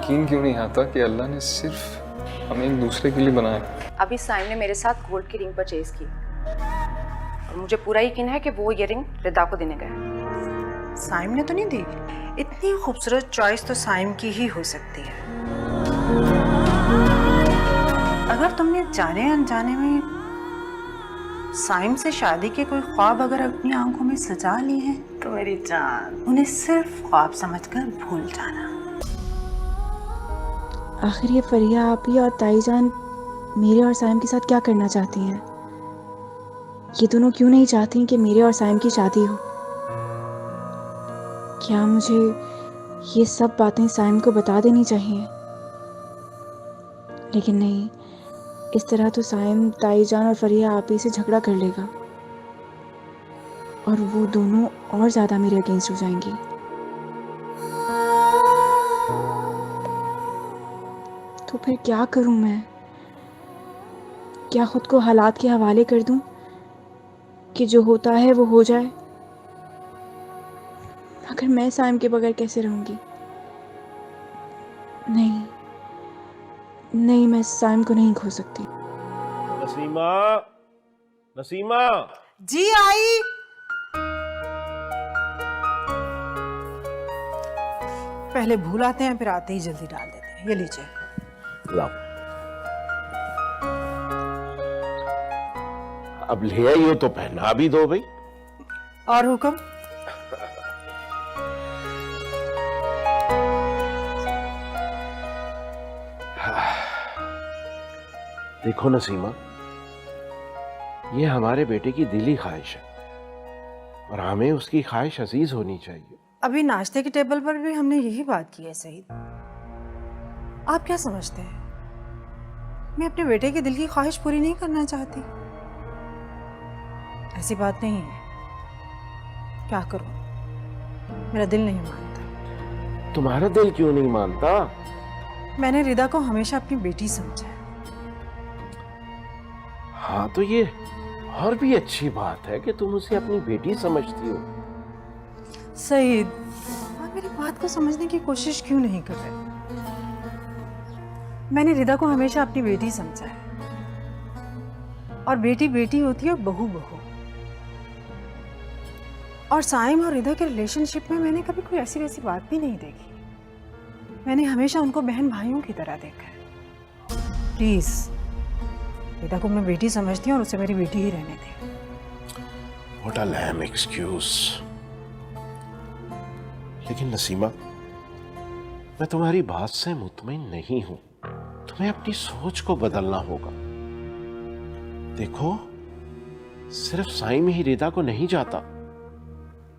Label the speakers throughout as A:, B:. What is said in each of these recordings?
A: यकीन क्यों नहीं आता कि अल्लाह ने सिर्फ हमें एक दूसरे के लिए बनाया।
B: अभी साइम ने मेरे साथ गोल्ड की रिंग परचेज की और मुझे पूरा यकीन है कि वो ये रिंग रिदा को देने गए।
C: साइम ने तो नहीं दी। इतनी खूबसूरत चॉइस तो साइम की ही हो सकती है। अगर तुमने जाने अनजाने में साइम से शादी के कोई ख्वाब अगर अपनी आंखों में सजा लिए हैं तो मेरी जान उन्हें सिर्फ ख्वाब समझकर भूल जाना।
D: आखिर ये फरिया आपी और ताईजान मेरे और साइम के साथ क्या करना चाहती हैं? ये दोनों क्यों नहीं चाहती कि मेरे और साइम की शादी हो? क्या मुझे ये सब बातें साइम को बता देनी चाहिए? लेकिन नहीं, इस तरह तो साइम ताईजान और फरिया आपी से झगड़ा कर लेगा और वो दोनों और ज़्यादा मेरे अगेंस्ट हो जाएंगी। तो फिर क्या करूं मैं? क्या खुद को हालात के हवाले कर दूं कि जो होता है वो हो जाए? मगर मैं साइम के बगैर कैसे रहूंगी? नहीं नहीं, मैं साइम को नहीं खो सकती।
E: नसीमा, नसीमा।
C: जी आई। पहले भूल आते हैं फिर आते ही जल्दी डाल देते हैं। ये लीजिए।
E: लाओ। अब ले आई हो तो पहना भी दो भाई।
C: और हुक्म?
E: देखो नसीमा, ये हमारे बेटे की दिली ख्वाहिश है और हमें उसकी ख्वाहिश अजीज होनी चाहिए।
C: अभी नाश्ते के टेबल पर भी हमने यही बात की है सईद। आप क्या समझते हैं मैं अपने बेटे के दिल की ख्वाहिश पूरी नहीं करना चाहती? ऐसी बात नहीं है। क्या करूं, मेरा दिल नहीं मानता।
E: तुम्हारा दिल क्यों नहीं मानता?
C: मैंने रिदा को हमेशा अपनी बेटी समझा है।
E: हाँ तो ये और भी अच्छी बात है कि तुम उसे अपनी बेटी समझती हो।
C: सईद, आप मेरी बात को समझने की कोशिश क्यों नहीं कर रहे? मैंने रिदा को हमेशा अपनी बेटी समझा है और बेटी बेटी होती है और बहू बहू। और साइम और रिदा के रिलेशनशिप में मैंने कभी कोई ऐसी वैसी बात भी नहीं देखी। मैंने हमेशा उनको बहन भाइयों की तरह देखा है। प्लीज रिदा को मैं बेटी समझती हूँ और उसे मेरी बेटी ही रहने दे।
E: What a lame excuse। लेकिन नसीमा, मैं तुम्हारी बात से मुतमईन नहीं हूं। तुम्हें अपनी सोच को बदलना होगा। देखो, सिर्फ साइम ही रिदा को नहीं चाहता,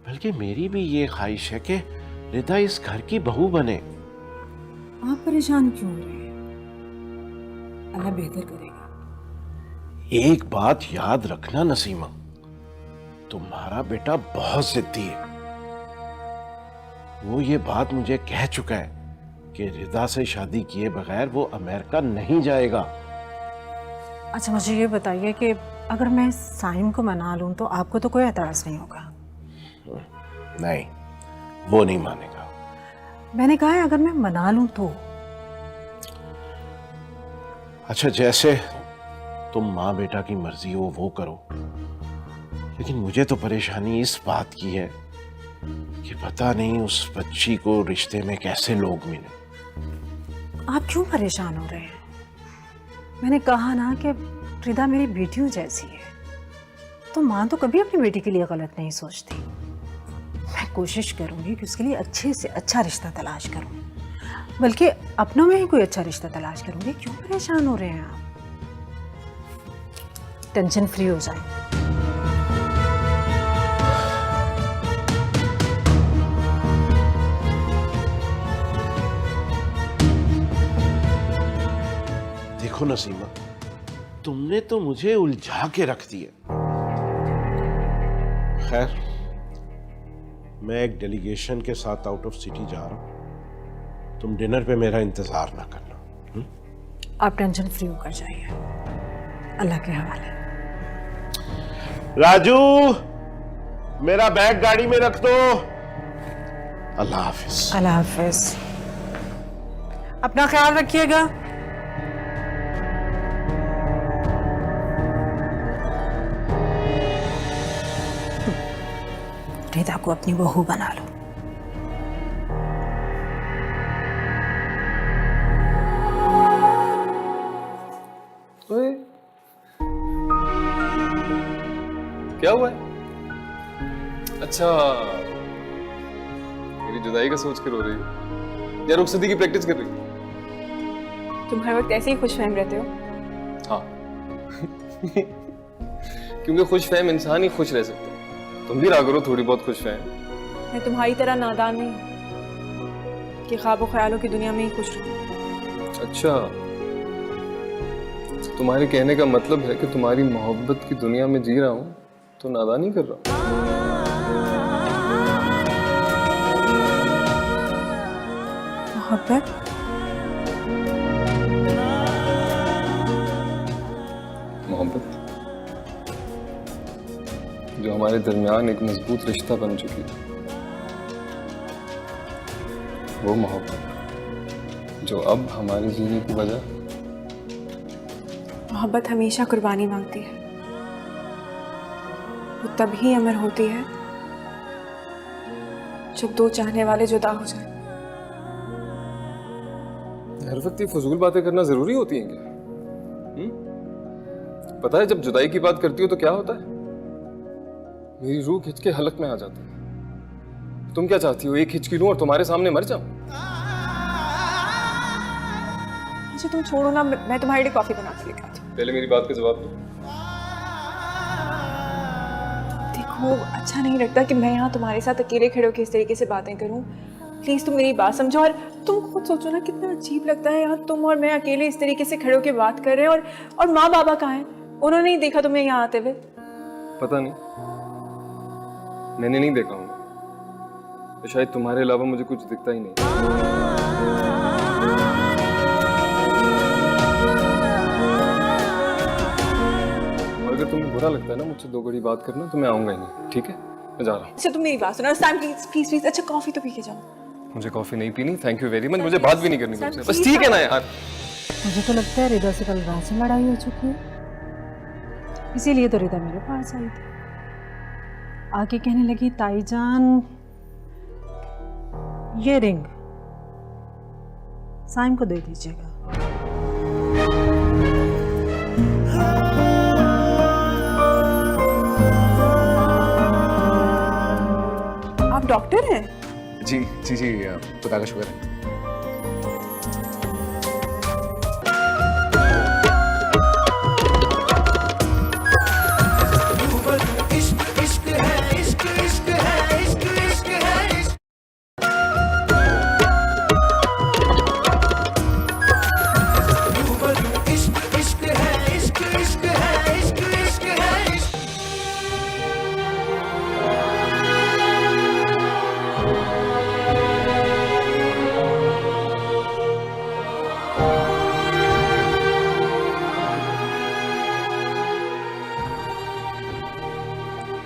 E: बल्कि मेरी भी ये ख्वाहिश है कि रिदा इस घर की बहू बने।
C: आप परेशान क्यों हो रहे हैं? अल्लाह बेहतर करेगा।
E: एक बात याद रखना नसीमा, तुम्हारा बेटा बहुत जिद्दी है। वो ये बात मुझे कह चुका है कि रिदा से शादी किए बगैर वो अमेरिका नहीं जाएगा।
C: अच्छा मुझे ये बताइए कि अगर मैं साइम को मना लूं तो आपको तो कोई एतराज नहीं होगा?
E: नहीं, वो नहीं मानेगा।
C: मैंने कहा है अगर मैं मना लूं तो।
E: अच्छा, जैसे तुम माँ बेटा की मर्जी हो वो करो, लेकिन मुझे तो परेशानी इस बात की है कि पता नहीं उस बच्ची को रिश्ते में कैसे लोग मिले।
C: आप क्यों परेशान हो रहे हैं? मैंने कहा ना कि रिदा मेरी बेटियों जैसी है, तो माँ तो कभी अपनी बेटी के लिए गलत नहीं सोचती। मैं कोशिश करूंगी कि उसके लिए अच्छे से अच्छा रिश्ता तलाश करूं, बल्कि अपनों में ही कोई अच्छा रिश्ता तलाश करूंगी। क्यों परेशान हो रहे हैं आप? टेंशन फ्री हो जाए।
E: देखो नसीमा, तुमने तो मुझे उलझा के रख दिया। खैर, मैं एक डेलीगेशन के साथ आउट ऑफ सिटी जा रहा हूं। तुम डिनर पे मेरा इंतजार ना करना।
C: आप टेंशन फ्री होकर जाइए, अल्लाह के हवाले।
E: राजू, मेरा बैग गाड़ी में रख दो। अल्लाह हाफिज।
C: अल्लाह हाफिज। अपना ख्याल रखिएगा। रिदा को अपनी बहू बना लो।
A: ओए, क्या हुआ है? अच्छा, मेरी जुदाई का सोच कर रो रही हो या रुखसती की प्रैक्टिस कर रही हो?
F: तुम हर वक्त ऐसे ही खुश फहम रहते हो।
A: हाँ। क्योंकि खुश फहम इंसान ही खुश रह सकता है। तुम भी रहा करो थोड़ी बहुत खुश फहम।
F: मैं तुम्हारी तरह नादान नहीं हूं कि ख्वाबों ख्यालों की दुनिया में ही खुश रहूं।
A: अच्छा, तो तुम्हारे कहने का मतलब है कि तुम्हारी मोहब्बत की दुनिया में जी रहा हूं तो नादानी कर रहा हूं।
F: मोहब्बत?
A: मोहब्बत जो हमारे दरमियान एक मजबूत रिश्ता बन चुकी है, वो मोहब्बत जो अब हमारे जीने की वजह।
F: मोहब्बत हमेशा कुर्बानी मांगती है। वो तभी अमर होती है जब दो चाहने वाले जुदा हो जाए।
A: हर वक्त ये फजूल बातें करना जरूरी होती हैं क्या? पता है जब जुदाई की बात करती हो तो क्या होता है? मेरी रूह खिंच के हलक में आ जाती है। तुम क्या चाहती हो, एक हिचकी लूं और तुम्हारे सामने मर जाऊं?
F: अच्छा तुम छोड़ो ना, मैं तुम्हारे लिए कॉफी बना के लेकर आती हूँ।
A: पहले मेरी बात का जवाब दो।
F: देखो अच्छा नहीं लगता कि मैं यहाँ तुम्हारे साथ अकेले खड़े होकर इस तरीके से बातें करूँ। प्लीज तुम मेरी बात समझो और तुम खुद सोचो ना कितना अजीब लगता है यहाँ तुम और मैं अकेले इस तरीके से खड़े होकर बात कर रहे हैं। और माँ बाबा कहाँ हैं? उन्होंने नहीं देखा तुम्हें यहाँ आते हुए?
A: पता नहीं, मैंने नहीं देखा हूं। तो शायद तुम्हारे अलावा मुझे कुछ दिखता ही नहीं। और अगर तुम्हें बुरा लगता है ना मुझसे दो घड़ी बात करना तो मैं आऊंगा ही नहीं, ठीक है? मैं जा रहा हूँ।
F: अच्छा तुम मेरी बात सुनो सैम, प्लीज प्लीज प्लीज। अच्छा कॉफी तो पी के जाओ।
A: मुझे कॉफी नहीं पीनी, थैंक यू वेरी मच। मुझे बात भी नहीं करनी तुमसे, बस ठीक है ना यार?
C: मुझे तो लगता है रिदा से कल रात से लड़ाई हो चुकी है, इसीलिए तो रिदा मेरे पास आई थी। आके कहने लगी ताईजान ये रिंग साइम को दे दीजिएगा।
F: आप डॉक्टर हैं?
A: जी जी जी, खुदा का शुक्र है।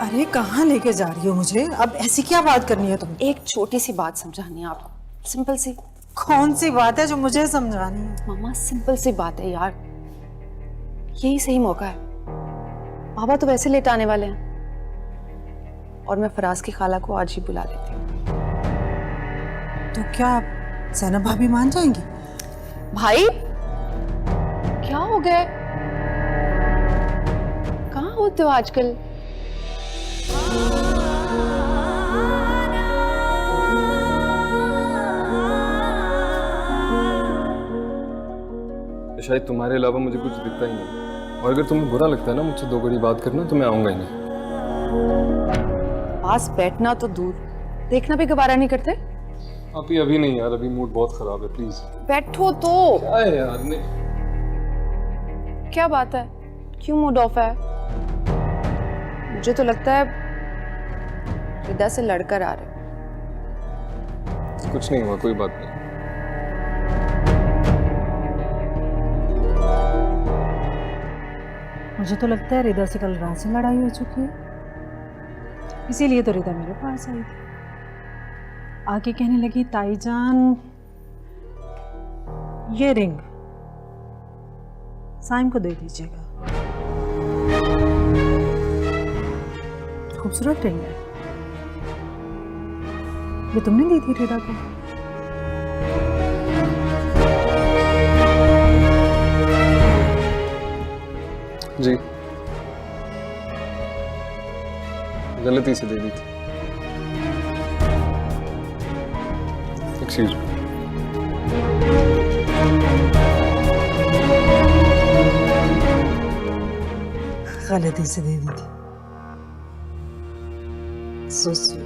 C: अरे कहाँ लेके जा रही हो मुझे? अब ऐसी क्या बात करनी है तुम?
B: एक छोटी सी बात समझानी है आपको, सिंपल सी।
C: कौन सी बात है जो मुझे समझानी है?
B: मामा सिंपल सी बात है यार, यही सही मौका है। बाबा तो वैसे लेट आने वाले हैं और मैं फराज की खाला को आज ही बुला लेती हूँ।
C: तो क्या ज़ैनब भाभी मान जाएंगी?
B: भाई क्या हो गया? कहाँ होते हो आजकल?
A: शायद तुम्हारे अलावा मुझे कुछ दिखता ही नहीं। और अगर तुम्हें बुरा लगता है ना मुझसे दो घड़ी बात करना तो मैं आऊंगा ही नहीं।
B: पास बैठना तो दूर, देखना भी गवारा नहीं करते।
A: आप ही अभी नहीं यार, अभी मूड बहुत खराब है, प्लीज
B: बैठो तो।
A: क्या है यार?
B: क्या बात है, क्यों मूड ऑफ है? मुझे तो लगता है रिदा से लड़कर आ रहे।
A: कुछ नहीं हुआ, कोई बात नहीं।
C: मुझे तो लगता है रिदा से कल रात से लड़ाई हो चुकी है, इसीलिए तो रिदा मेरे पास आई थी। आके कहने लगी ताईजान ये रिंग साइम को दे दीजिएगा। खूबसूरत रिंग है, ये तुमने दी थी रिदा को?
A: जी, गलती से दे दी थी। Excuse me.
C: गलती से दे दी थी। So sweet.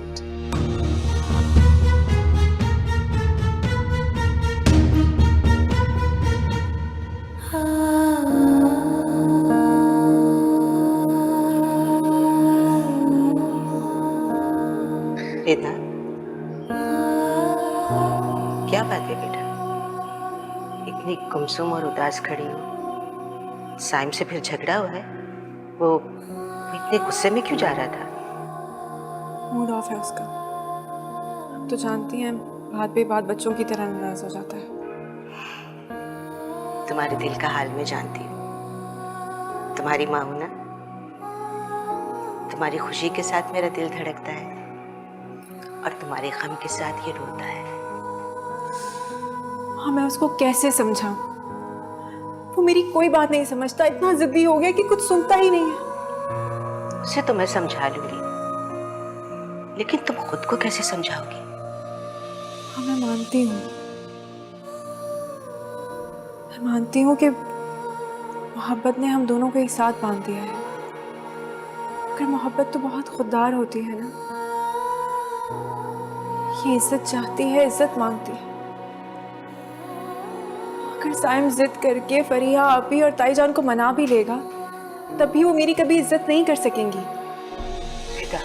G: रिदा, क्या बात है बेटा? इतनी गुमसुम और उदास खड़ी हो। साइम से फिर झगड़ा हुआ है? वो इतने गुस्से में क्यों जा रहा था?
F: मूड ऑफ है उसका। आप तो जानती हैं, बात पे बात बच्चों की तरह नाराज हो जाता है।
G: तुम्हारे दिल का हाल मैं जानती हूँ। तुम्हारी माँ हूं ना, तुम्हारी खुशी के साथ मेरा दिल धड़कता है और तुम्हारे गम के साथ ये रोता है।
F: हाँ, मैं उसको कैसे समझाऊं? वो मेरी कोई बात नहीं समझता, इतना जिद्दी हो गया कि कुछ सुनता ही नहीं है।
G: उसे तो मैं समझा लूंगी, लेकिन तुम खुद को कैसे समझाओगी?
F: हाँ, मैं मानती हूँ कि मोहब्बत ने हम दोनों को एक साथ बांध दिया है। मगर मोहब्बत तो बहुत खुददार होती है ना। ये इज्जत चाहती है, इज्जत मांगती है। अगर साइम जिद करके फरिया, आपी और ताईजान को मना भी लेगा, तब भी वो मेरी कभी इज्जत नहीं कर सकेंगी।
G: बेटा,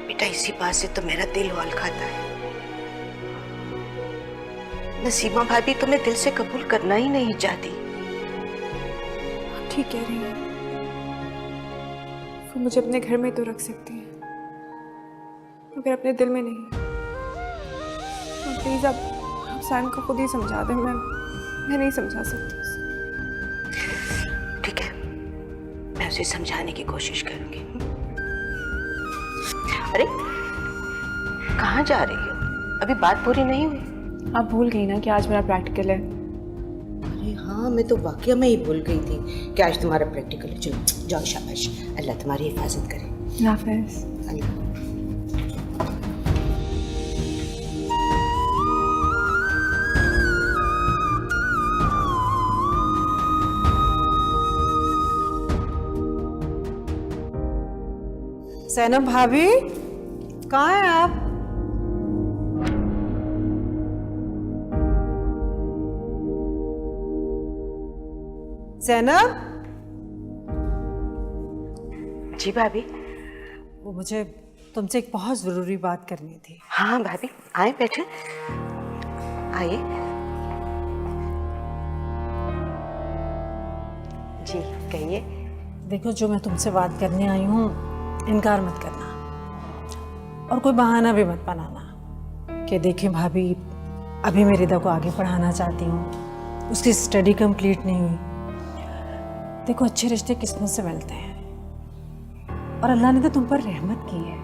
G: बेटा इसी बात से तो मेरा दिल वाल खाता है। नसीमा भाभी तुम्हें दिल से कबूल करना ही नहीं चाहती।
F: आप ठीक कह रही हैं। वो मुझे अपने घर में तो रख सकती हैं, मगर अपने दिल में नहीं। प्लीज आप साइम को खुद ही समझा दें। मैं नहीं समझा सकती उसे।
G: ठीक है, मैं उसे समझाने की कोशिश करूंगी। अरे कहाँ जा रही हो? अभी बात पूरी नहीं हुई।
F: आप भूल गई ना कि आज मेरा प्रैक्टिकल है।
G: अरे हाँ, मैं तो वाकई में ही भूल गई थी कि आज तुम्हारा प्रैक्टिकल है। चलो जाओ, शाबाश, अल्लाह तुम्हारी हिफाजत करे।
F: हाफिज़।
G: अल्लाह।
C: सैनब भाभी, कहाँ हैं आप? सैनब?
G: जी भाभी।
C: वो मुझे तुमसे एक बहुत ज़रूरी बात करनी थी।
G: हाँ भाभी, आए बैठे, आइए। जी कहिए।
C: देखो, जो मैं तुमसे बात करने आई हूँ, इनकार मत करना और कोई बहाना भी मत बनाना कि देखें भाभी, अभी मैं रिदा को आगे पढ़ाना चाहती हूँ, उसकी स्टडी कंप्लीट नहीं हुई। देखो, अच्छे रिश्ते किस्मत से मिलते हैं और अल्लाह ने तो तुम पर रहमत की है।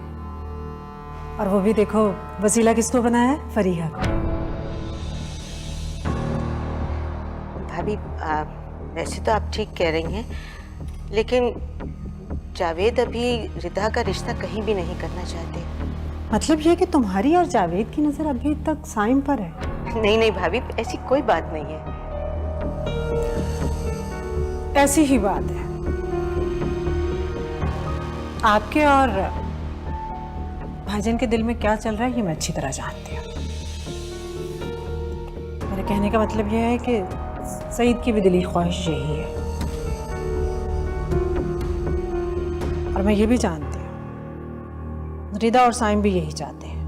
C: और वो भी देखो, वसीला किसको बनाया है? फरीहा को।
G: भाभी वैसे तो आप ठीक कह रही हैं, लेकिन जावेद अभी रिदा का रिश्ता कहीं भी नहीं करना चाहते।
C: मतलब ये कि तुम्हारी और जावेद की नज़र अभी तक साइम पर है?
G: नहीं नहीं भाभी, ऐसी कोई बात नहीं है।
C: ऐसी ही बात है। आपके और भाईजान के दिल में क्या चल रहा है ये मैं अच्छी तरह जानती हूँ। मेरे कहने का मतलब यह है कि सईद की भी दिली ख्वाहिश यही है और मैं ये भी जानती हूँ रिदा और साइम भी यही चाहते हैं।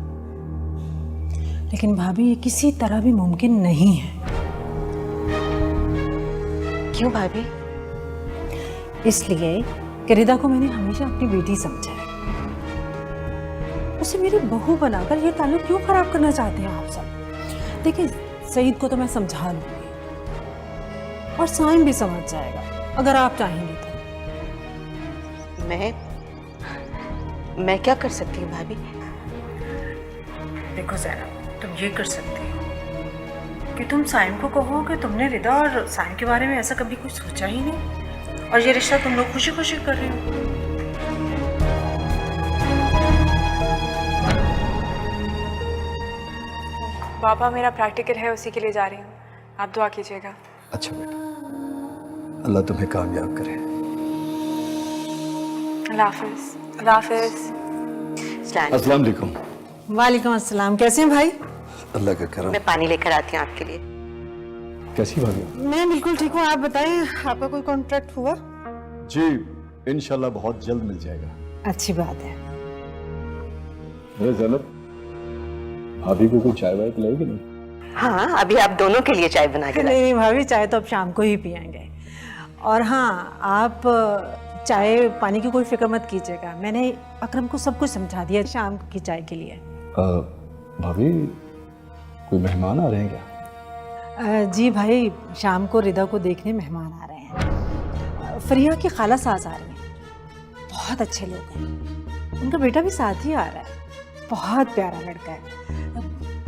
C: लेकिन भाभी, ये किसी तरह भी मुमकिन नहीं है।
G: क्यों भाभी?
C: इसलिए कि रिदा को मैंने हमेशा अपनी बेटी समझा है। उसे मेरी बहू बनाकर ये ताल्लुक क्यों खराब करना चाहते हैं आप सब? देखिए, सईद को तो मैं समझा लूंगी और साइम भी समझ जाएगा अगर आप चाहेंगे तो।
G: मैं क्या कर सकती हूँ भाभी?
C: देखो ज़ैनब, तुम ये कर सकती हो कि तुम साइम को कहो कि तुमने रिदा और साइम के बारे में ऐसा कभी कुछ सोचा ही नहीं और ये रिश्ता तुम लोग खुशी खुशी कर रहे हो।
F: पापा मेरा प्रैक्टिकल है, उसी के लिए जा रही हूँ, आप दुआ कीजिएगा।
H: अच्छा बेटा, अल्लाह तुम्हें कामयाब करे।
F: अल्लाह हाफिज़। अल्लाह हाफिज़।
H: अस्सलाम वालेकुम।
C: वालेकुम अस्सलाम। कैसे हैं भाई?
H: अल्लाह का करम।
G: मैं पानी लेकर आती हूँ आपके लिए।
H: कैसी भाभी?
C: मैं बिल्कुल ठीक हूँ। आप बताएं, आपका कोई कॉन्ट्रैक्ट हुआ?
H: जी इंशाल्लाह बहुत जल्द मिल जाएगा।
C: अच्छी बात है।
H: अरे ज़ैनब, भाभी को कोई चाय वाय पिलाएगी नहीं?
G: हाँ, अभी आप दोनों के लिए चाय बना के
C: नहीं भाभी, चाय तो अब शाम को ही पियेंगे। और हाँ, आप चाय पानी की कोई फिक्र मत कीजिएगा, मैंने अकरम को सब कुछ समझा दिया शाम की चाय के लिए।
H: भाभी कोई मेहमान आ रहे हैं क्या?
C: जी भाई, शाम को रिदा को देखने मेहमान आ रहे हैं। फरिया की खाला सास आ रही हैं, बहुत अच्छे लोग हैं। उनका बेटा भी साथ ही आ रहा है, बहुत प्यारा लड़का है।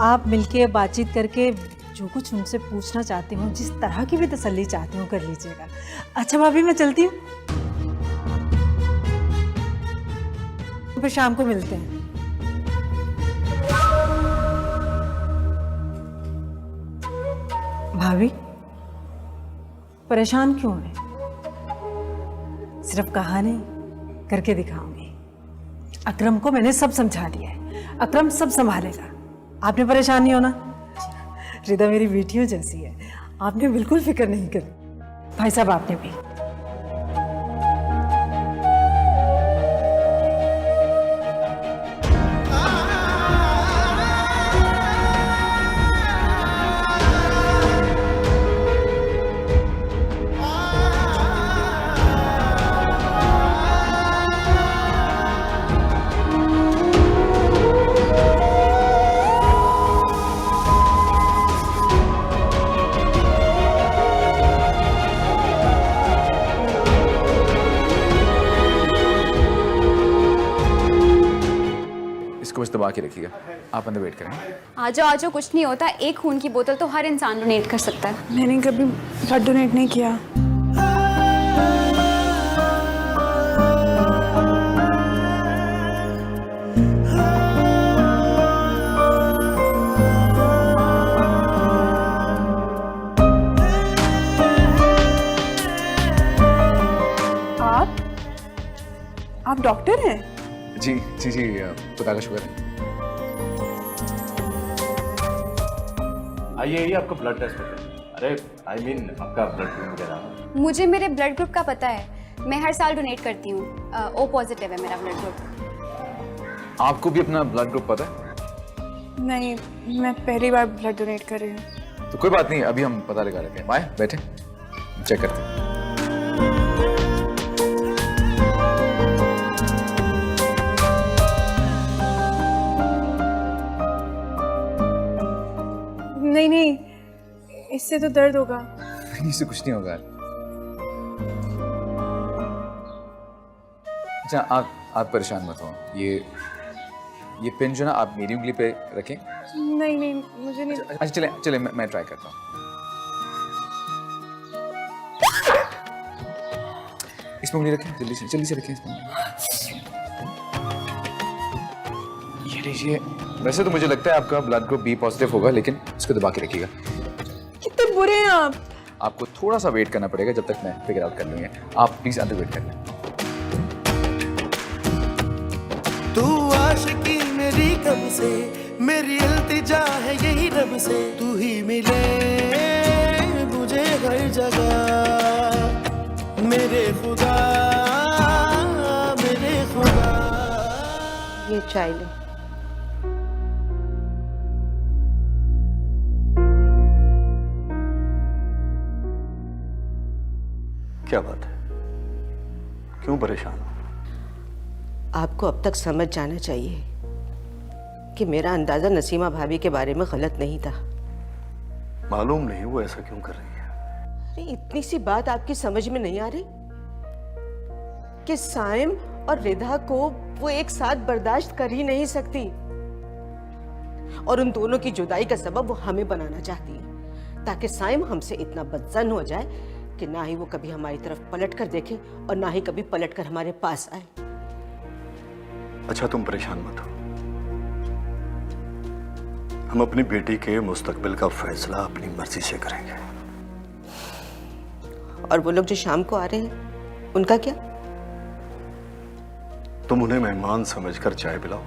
C: आप मिलके बातचीत करके जो कुछ उनसे पूछना चाहती हूँ, जिस तरह की भी तसल्ली चाहती हूँ, कर लीजिएगा। अच्छा भाभी, मैं चलती हूँ, फिर शाम को मिलते हैं। भाभी परेशान क्यों है? सिर्फ कहा नहीं, करके दिखाऊंगी। अकरम को मैंने सब समझा दिया है, अकरम सब संभालेगा, आपने परेशान नहीं होना। रिदा मेरी बेटियों जैसी है, आपने बिल्कुल फिक्र नहीं करी। भाई साहब आपने भी।
I: बस दबा के रखिएगा, आप अंदर वेट करें।
J: आ जाओ, कुछ नहीं होता। एक खून की बोतल तो हर इंसान डोनेट कर सकता है।
F: मैंने कभी ब्लड डोनेट नहीं किया। आप डॉक्टर हैं?
I: जी जी जी, खुदा का शुक्र है।
E: आइए आपका ब्लड टेस्ट होता है। अरे आई मीन आपका ब्लड ग्रुप वगैरह।
J: मुझे मेरे ब्लड ग्रुप का पता है, मैं हर साल डोनेट करती हूँ। ओ पॉजिटिव है मेरा ब्लड ग्रुप।
I: आपको भी अपना ब्लड ग्रुप पता है?
F: नहीं, मैं पहली बार ब्लड डोनेट कर रही हूँ।
I: तो कोई बात नहीं, अभी हम पता लगा लेते हैं। आए बैठे, चेक करते हैं।
F: नहीं, इससे तो दर्द होगा।
I: इससे कुछ नहीं होगा। अच्छा, आप परेशान मत हो। ये पिन जो ना आप मेरी उंगली पे रखें।
F: नहीं, मुझे नहीं।
I: अच्छा चले मैं ट्राई करता हूँ। इसमें उंगली रखें, जल्दी से रखें इसमें। ये लीजिए। वैसे तो मुझे लगता है आपका ब्लड ग्रुप बी पॉजिटिव होगा, लेकिन इसको दबा के रखिएगा।
F: कितने बुरे हैं आप।
I: आपको थोड़ा सा वेट करना पड़ेगा जब तक मैं फिगर आउट कर लूंगा। आप प्लीज अंदर वेट कर लें।
K: तू आशिकी मेरी कब से, मेरी इल्तिजा है यही रब से, तू ही मिले मुझे हर जगह, मेरे खुदा मेरे खुदा।
G: ये चाय ले।
H: क्या बात है, क्यों परेशान हो?
G: आपको अब तक समझ जाना चाहिए कि मेरा अंदाजा नसीमा भाभी के बारे में गलत नहीं था।
K: मालूम नहीं वो ऐसा क्यों कर रही है।
G: अरे इतनी सी बात आपकी समझ में नहीं आ रही कि साइम और रिधा को वो एक साथ बर्दाश्त कर ही नहीं सकती और उन दोनों की जुदाई का सबब वो हमें बनाना चाहती है ताकि साइम हमसे इतना बदजन हो जाए कि ना ही वो कभी हमारी तरफ पलट कर देखे और ना ही कभी पलट कर हमारे पास आए।
K: अच्छा तुम परेशान मत हो, हम अपनी बेटी के मुस्तकबिल का फैसला अपनी मर्जी से करेंगे।
G: और वो लोग जो शाम को आ रहे हैं उनका क्या?
K: तुम उन्हें मेहमान समझकर चाय पिलाओ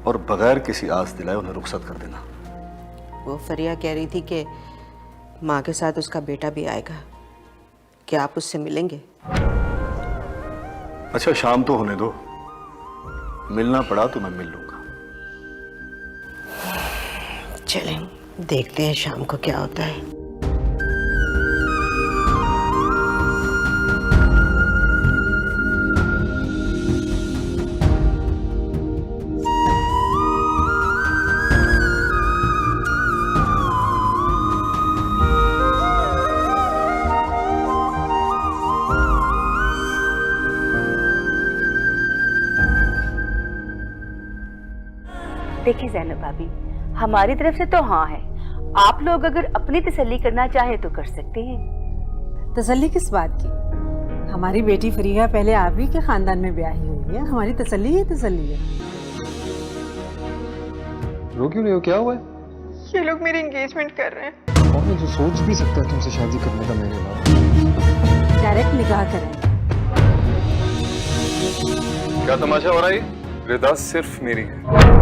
K: और बगैर किसी आस दिलाए उन्हें रुखसत कर देना।
G: वो फरिया कह रही थी कि माँ के साथ उसका बेटा भी आएगा, क्या आप उससे मिलेंगे?
K: अच्छा शाम तो होने दो, मिलना पड़ा तो मैं मिल लूंगा।
G: चलें देखते हैं शाम को क्या होता है।
L: देखिए जैनब भाभी, हमारी तरफ से तो हाँ है, आप लोग अगर अपनी तसल्ली करना चाहें तो कर सकते हैं।
C: तसल्ली किस बात की? हमारी बेटी फरीहा पहले आप ही के खानदान में ब्याही हुई है, हमारी तसल्ली है तसल्ली है।
A: रो क्यों नहीं हो, क्या हुआ है?
F: ये लोग मेरी एंगेजमेंट कर रहे हैं।
A: कौन है जो सोच भी सकता है तुमसे शादी करने का मेरे अलावा?
C: डायरेक्ट निकाह करेंगे।
A: क्या तमाशा हो रहा है? रिदा सिर्फ मेरी है।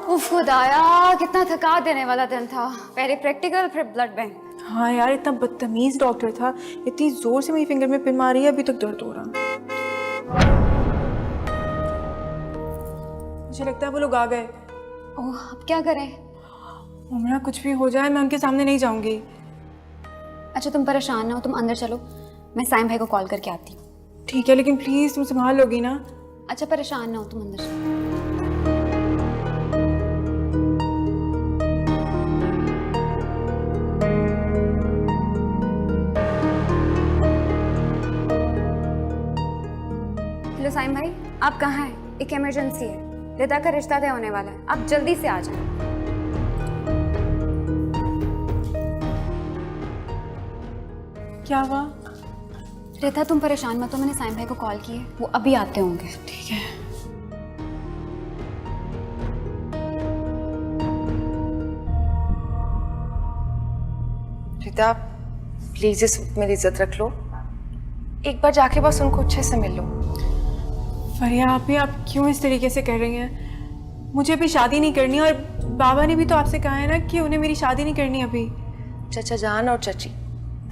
J: उफ खुदाया, कितना थका देने वाला दिन था। पहले प्रैक्टिकल फिर ब्लड बैंक।
F: हाँ यार, इतना बदतमीज डॉक्टर था, इतनी जोर से मेरी फिंगर में पिन मारी है, अभी तक दर्द हो रहा। मुझे लगता है वो लोग आ गए।
J: ओह, अब क्या करें?
F: उमरा कुछ भी हो जाए मैं उनके सामने नहीं जाऊंगी।
J: अच्छा तुम परेशान ना हो, तुम अंदर चलो, मैं साइम भाई को कॉल करके आती हूँ।
F: ठीक है, लेकिन प्लीज तुम संभाल लोगी ना?
J: अच्छा परेशान ना हो, तुम अंदर चलो। हेलो साइम भाई, आप कहाँ हैं? एक इमरजेंसी है, रिदा का रिश्ता तय होने वाला है, आप जल्दी से आ जाएं।
F: क्या हुआ?
J: रिदा तुम परेशान मत हो, मैंने साइम भाई को कॉल की है, वो अभी आते होंगे।
F: ठीक है।
B: रिदा प्लीज इस वक्त मेरी इज्जत रख लो, एक बार जाके बस उनको अच्छे से मिल लो।
F: फरिया आप क्यों इस तरीके से कर रही हैं? मुझे अभी शादी नहीं करनी, और बाबा ने भी तो आपसे कहा है ना कि उन्हें मेरी शादी नहीं करनी अभी।
B: चचा जान और चची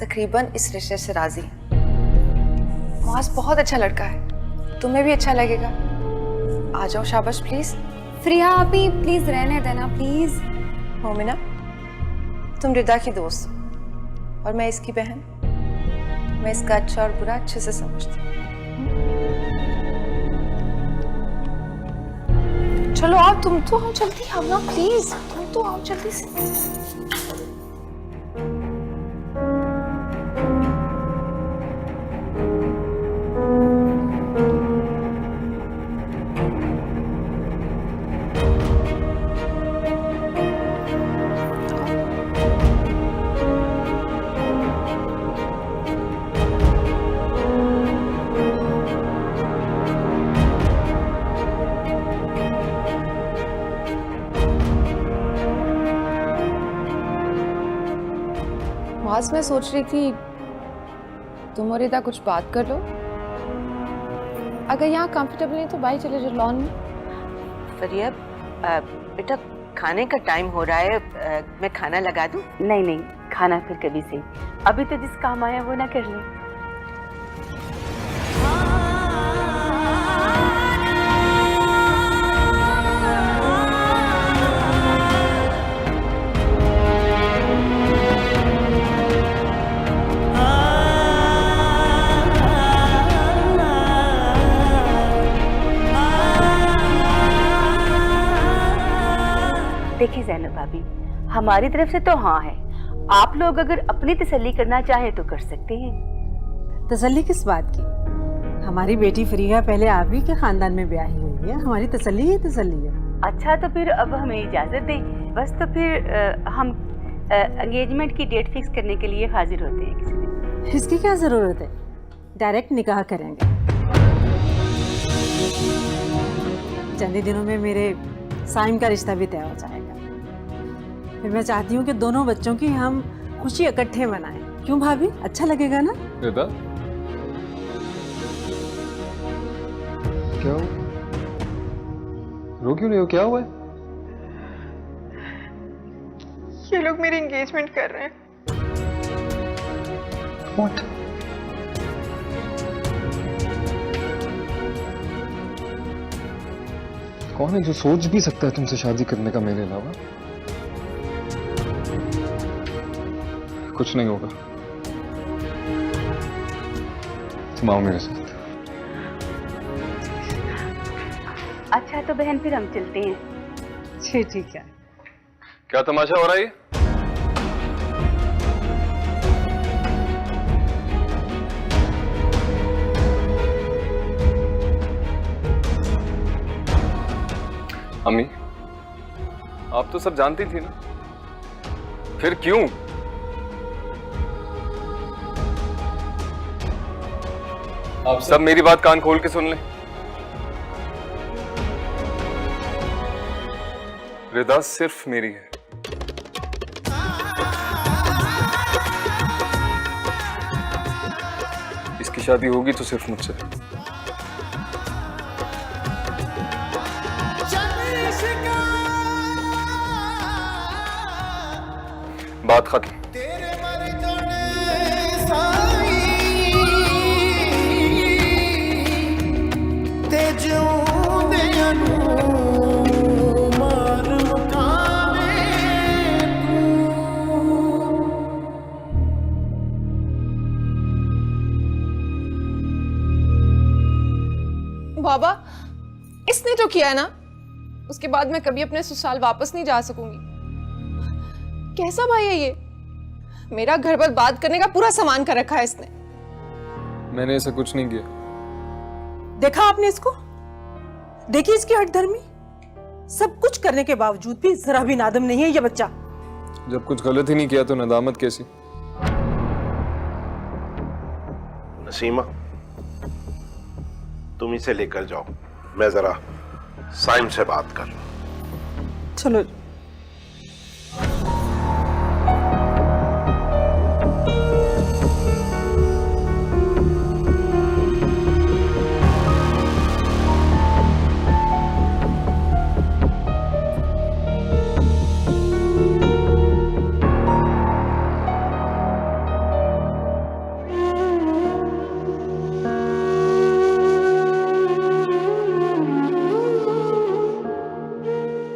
B: तकरीबन इस रिश्ते से राजी हैं। मुआज बहुत अच्छा लड़का है, तुम्हें भी अच्छा लगेगा। आ जाओ शाबाश प्लीज।
J: फ्रिया आप ही प्लीज रहने देना प्लीज।
B: मोमिना, तुम रिदा की दोस्त और मैं इसकी बहन, मैं इसका अच्छा और बुरा अच्छे से समझती हूँ। चलो आओ, तुम तो आओ जल्दी, आओ ना प्लीज, तुम तो आओ जल्दी से। आज मैं सोच रही थी तुम और रिदा कुछ बात कर लो, अगर यहाँ कंफर्टेबल नहीं तो बाहर चले जाओ लॉन में।
G: फरिया बेटा खाने का टाइम हो रहा है, मैं खाना लगा दूं?
L: नहीं नहीं, खाना फिर कभी सही। अभी तो जिस काम आया वो ना कर ले। देखिए ज़ैनब भाभी, हमारी तरफ से तो हाँ है। आप लोग अगर अपनी तसल्ली करना चाहें तो कर सकते हैं।
C: तसल्ली किस बात की? हमारी बेटी फरीहा पहले आप ही के खानदान में ब्याही हुई है, हमारी तसल्ली ही तसल्ली है।
L: अच्छा तो फिर अब हमें इजाज़त दें, बस तो फिर हम एंगेजमेंट की डेट फिक्स करने के लिए हाजिर होते हैं किसी दिन।
C: इसकी क्या ज़रूरत है, डायरेक्ट निकाह करेंगे। चंद ही दिनों में मेरे साइम का रिश्ता भी तय हो जाएगा। फिर मैं चाहती हूँ कि दोनों बच्चों की हम खुशी इकट्ठे मनाएं। क्यों भाभी, अच्छा लगेगा ना?
A: रिदा, क्या हुआ? रो क्यों नहीं हो, क्या हुआ है?
F: ये लोग मेरी एंगेजमेंट कर रहे हैं।
A: What? कौन है जो सोच भी सकता है तुमसे शादी करने का मेरे अलावा? कुछ नहीं होगा, तुम आओ मेरे साथ।
L: अच्छा तो बहन फिर हम चलते हैं।
C: जी ठीक है।
A: क्या तमाशा हो रहा है ये? अम्मी, आप तो सब जानती थी ना, फिर क्यों? आप सब मेरी बात कान खोल के सुन लें। रिदा सिर्फ मेरी है। इसकी शादी होगी तो सिर्फ मुझसे। बात खत्म।
F: बाबा, इसने जो किया है ना, उसके बाद मैं कभी अपने ससुराल वापस नहीं जा सकूंगी। कैसा भाई है ये? मेरा घर बर्बाद करने का पूरा सामान कर रखा है इसने।
A: मैंने ऐसा कुछ नहीं किया।
C: देखा आपने इसको? देखिए इसकी हठधर्मी। सब कुछ करने के बावजूद भी जरा भी नादम नहीं है ये बच्चा।
A: जब कुछ गलत ही नहीं किया तो नदामत कैसी?
E: नसीमा, तुम इसे लेकर जाओ, मैं जरा साइम से बात कर लूं।
C: चलो।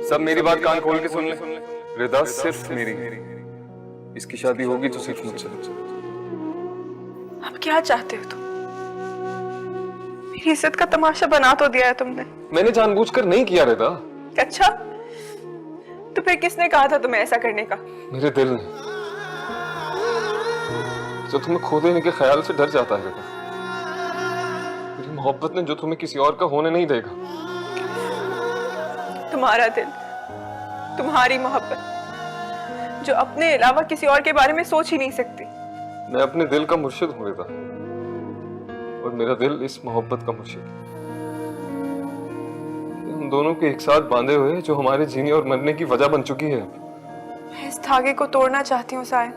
A: सब मेरी बात कान खोल के सुन ले। रिदा सिर्फ मेरी है। इसकी शादी होगी तो सिर्फ मुझसे।
F: अब क्या चाहते हो तुम? मेरी इज्जत का तमाशा बना तो दिया है तुमने।
A: मैंने जानबूझकर नहीं किया रिदा।
F: अच्छा, तो फिर किसने कहा था तुम्हें ऐसा करने का?
A: मेरे दिल ने, जो तुम्हें खो देने के ख्याल से डर जाता है रिदा। मेरी मोहब्बत ने, जो तुम्हें किसी और का होने नहीं देगा।
F: तुम्हारा दिल, तुम्हारी मोहब्बत, जो अपने अलावा किसी और के बारे में सोच ही नहीं सकती।
A: मैं अपने दिल का मुर्शिद हूँ रिदा, और मेरा दिल इस मोहब्बत का मुर्शिद। हम दोनों के एक साथ बांधे हुए, जो हमारे जीने और मरने की वजह बन चुकी है।
F: मैं इस धागे को तोड़ना चाहती हूँ सायम।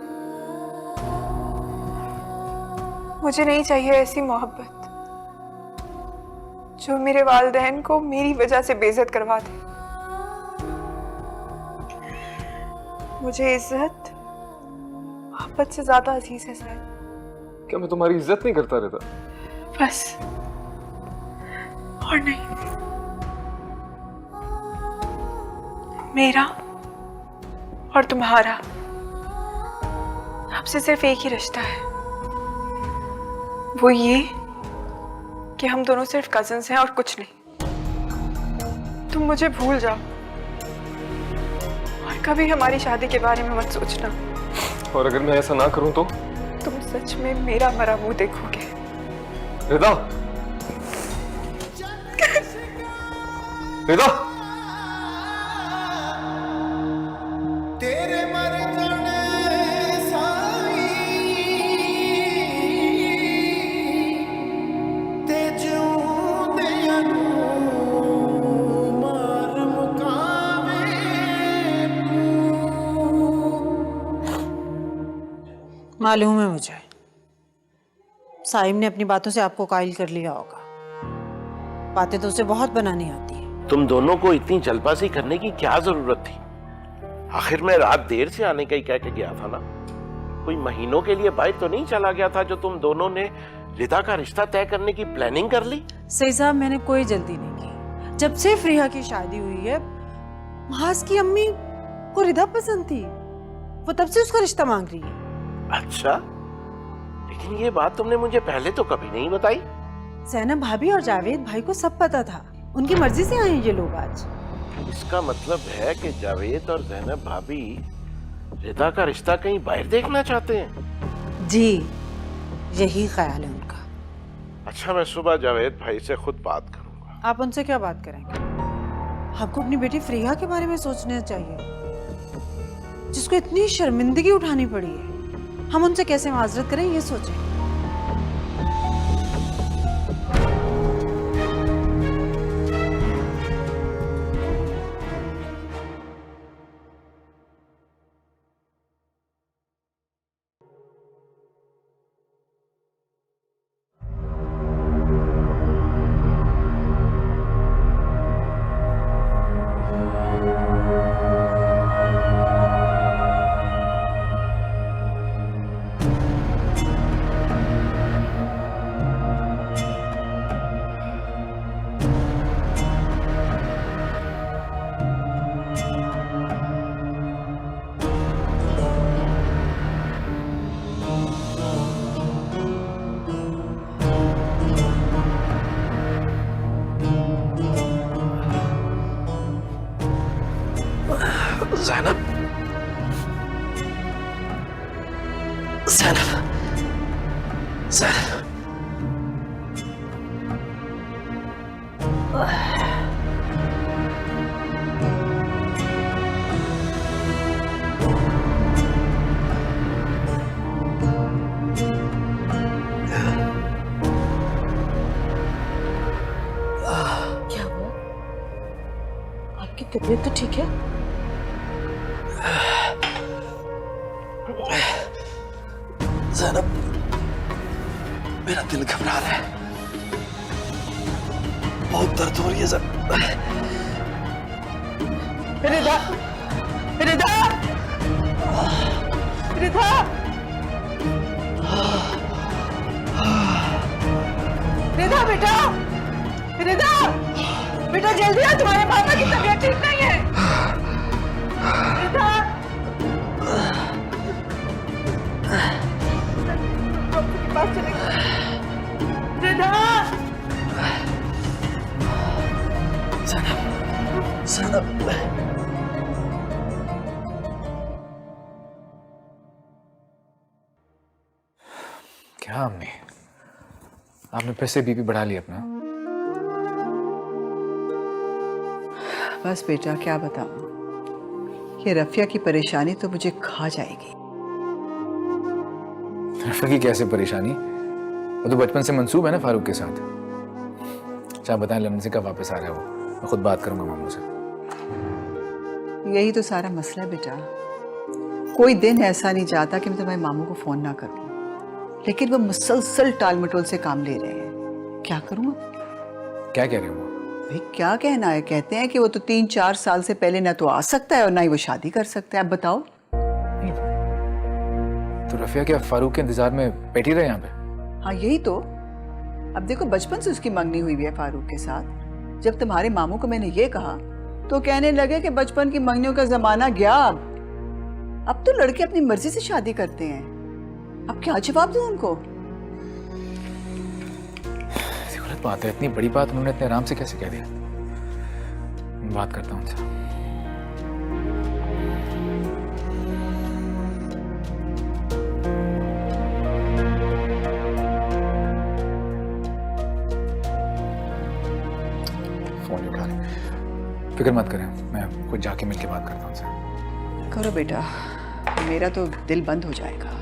F: मुझे नहीं चाहिए ऐसी मोहब्बत जो मेरे वालिदैन को मेरी वजह से बेइज्जत करवा दे। मुझे इज्जत मोहब्बत से ज्यादा अजीज है सर।
A: क्या मैं तुम्हारी इज्जत नहीं करता रहता?
F: बस और नहीं। मेरा और तुम्हारा आपसे सिर्फ एक ही रिश्ता है, वो ये कि हम दोनों सिर्फ कजिन्स हैं और कुछ नहीं। तुम मुझे भूल जाओ और कभी हमारी शादी के बारे में मत सोचना।
A: और अगर मैं ऐसा ना करूं तो?
F: तुम सच में मेरा मरा मुंह देखोगे।
A: रिदा, रिदा,
K: तेरे मर जाने साई ते जिउंदियां नूं मार मुकावे
C: मालूम है मुझे, साइम ने अपनी बातों से आपको कायल कर लिया होगा। बातें तो उसे बहुत बनानी आती है।
E: तुम दोनों को इतनी जल्दबाजी करने की क्या जरूरत थी? आखिर मैं रात देर से आने का ही कह के गया था ना। कोई महीनों के लिए बाहर तो नहीं चला गया था जो तुम दोनों ने रिदा का रिश्ता तय करने की प्लानिंग कर ली?
C: सही साहब, मैंने कोई जल्दी नहीं की। जब से फ्रिया की शादी हुई है, महाज की अम्मी को रिदा पसंद थी, वो तब से उसका रिश्ता मांग रही है।
E: अच्छा, लेकिन ये बात तुमने मुझे पहले तो कभी नहीं बताई।
C: जैनब भाभी और जावेद भाई को सब पता था, उनकी मर्जी से आए हैं ये लोग आज।
E: इसका मतलब है कि जावेद और जैनब भाभी रिदा का रिश्ता कहीं बाहर देखना चाहते हैं?
C: जी, यही ख्याल है उनका।
E: अच्छा, मैं सुबह जावेद भाई से खुद बात करूंगा।
C: आप उनसे क्या बात करेंगे? आपको अपनी बेटी फ्रिया के बारे में सोचना चाहिए, जिसको इतनी शर्मिंदगी उठानी पड़ी है। हम उनसे कैसे माजरत करें ये सोचें।
K: ज़ैनब, ज़ैनब, ज़ैनब,
G: क्या हुआ? आपकी तबीयत तो ठीक है?
K: ज़ैनब, मेरा दिल घबरा रहा है, बहुत दर्द हो रही है ज़ैनब।
G: रिदा, रिदा, रिदा, रिदा बेटा, रिदा, बेटा जल्दी आ, तुम्हारे पापा की तबीयत ठीक नहीं है। रिदा, डॉक्टर के पास चलेंगे। रिदा,
K: ज़ैनब, ज़ैनब,
I: क्या आपने फिर से बीपी बढ़ा लिया अपना?
M: बस बेटा क्या बताऊं, ये रफिया की परेशानी तो मुझे खा जाएगी।
I: रफिया की कैसे परेशानी? वो तो बचपन से मंसूब है ना फारूक के साथ। अच्छा बताएं, लंदन से कब वापस आ रहा है वो? मैं खुद बात करूंगा मामू से।
M: यही तो सारा मसला है बेटा, कोई दिन ऐसा नहीं जाता कि मैं तुम्हारे मामू को फोन ना करूं, लेकिन वो मुसलसल टाल मटोल से काम ले रहे हैं। क्या करूं?
I: क्या कह रहे हो?
M: भाई क्या कहना है, कहते हैं कि वो तो 3-4 साल से पहले ना तो आ सकता है और ना ही वो शादी कर सकता है। अब बताओ।
I: रफिया क्या फारूक के इंतजार में बैठी रहे यहाँ पे?
M: हाँ यही तो। अब देखो बचपन से उसकी मंगनी हुई है फारूक के साथ। जब तुम्हारे मामू को मैंने ये कहा तो कहने लगे कि बचपन की मंगनियों का जमाना गया। अब तो लड़के अपनी मर्जी से शादी करते हैं। अब क्या जवाब दूं उनको?
I: गलत बात है, इतनी बड़ी बात उन्होंने इतने आराम से कैसे कह दिया? बात करता हूँ उनसे। फोन उठा रहे। फिक्र मत करें, मैं कुछ जाके मिलके बात करता हूँ उनसे।
M: करो बेटा, मेरा तो दिल बंद हो जाएगा।